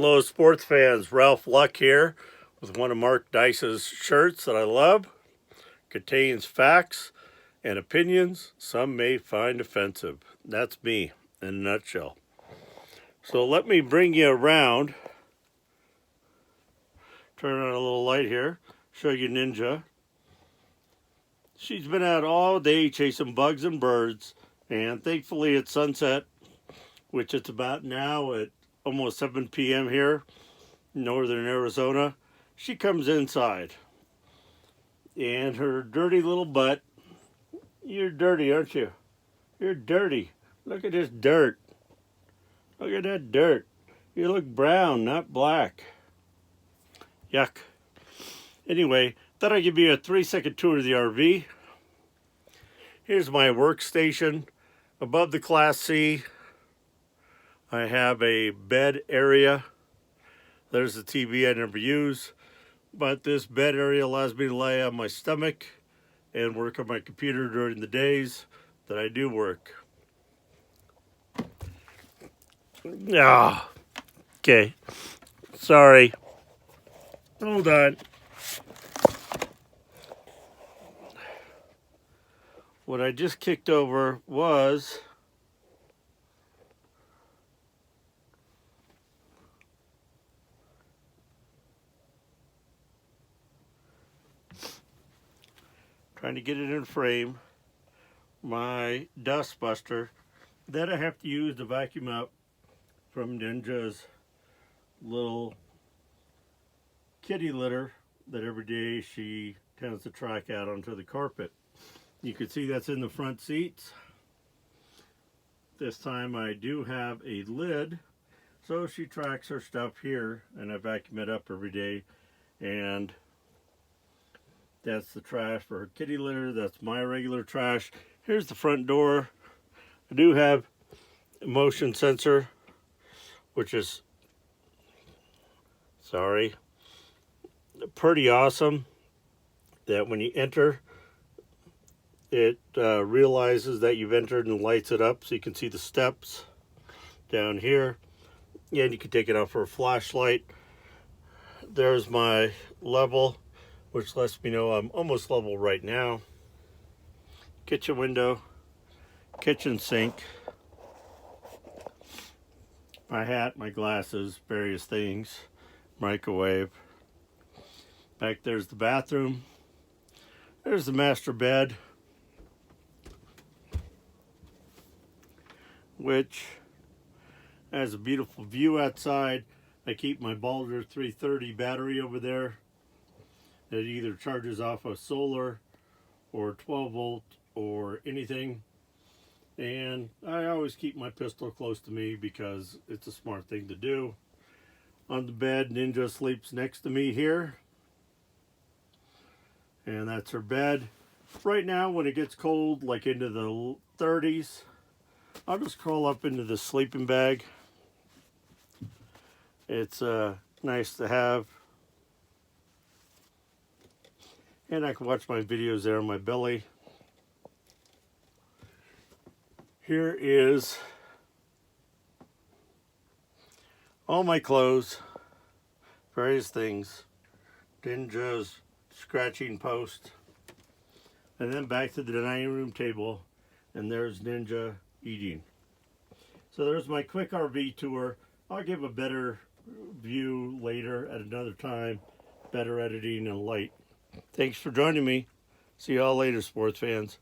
Hello, sports fans. Ralph Luck here with one of Mark Dice's shirts that I love. Contains facts and opinions some may find offensive. That's me in a nutshell. So let me bring you around. Turn on a little light here. Show you Ninja. She's been out all day chasing bugs and birds. And thankfully at sunset, which it's about now at almost 7 p.m. here in northern Arizona, she comes inside. And her dirty little butt, you're dirty, aren't you? You're dirty. Look at this dirt. Look at that dirt. You look brown, not black. Yuck. Anyway, thought I'd give you a 3-second tour of the RV. Here's my workstation. Above the Class C, I have a bed area. There's the TV I never use. But this bed area allows me to lay on my stomach and work on my computer during the days that I do work. Okay. Sorry. Hold on. What I just kicked over was trying to get it in frame, my dust buster that I have to use to vacuum up from Ninja's little kitty litter that every day she tends to track out onto the carpet. You can see that's in the front seats. This time I do have a lid, so she tracks her stuff here, and I vacuum it up every day. And that's the trash for her kitty litter. That's my regular trash. Here's the front door. I do have a motion sensor, which is, pretty awesome. That when you enter, it realizes that you've entered and lights it up, so you can see the steps down here. And you can take it out for a flashlight. There's my level, which lets me know I'm almost level right now. Kitchen window, kitchen sink, my hat, my glasses, various things, microwave. Back there's the bathroom. There's the master bed, which has a beautiful view outside. I keep my Balder 330 battery over there. It either charges off of solar or 12 volt or anything. And I always keep my pistol close to me because it's a smart thing to do. On the bed, Ninja sleeps next to me here. And that's her bed. Right now, when it gets cold, like into the 30s, I'll just crawl up into the sleeping bag. It's nice to have. And I can watch my videos there on my belly. Here is all my clothes, various things, Ninja's scratching post, and then back to the dining room table, and there's Ninja eating. So there's my quick RV tour. I'll give a better view later at another time, better editing and light. Thanks for joining me. See y'all later, sports fans.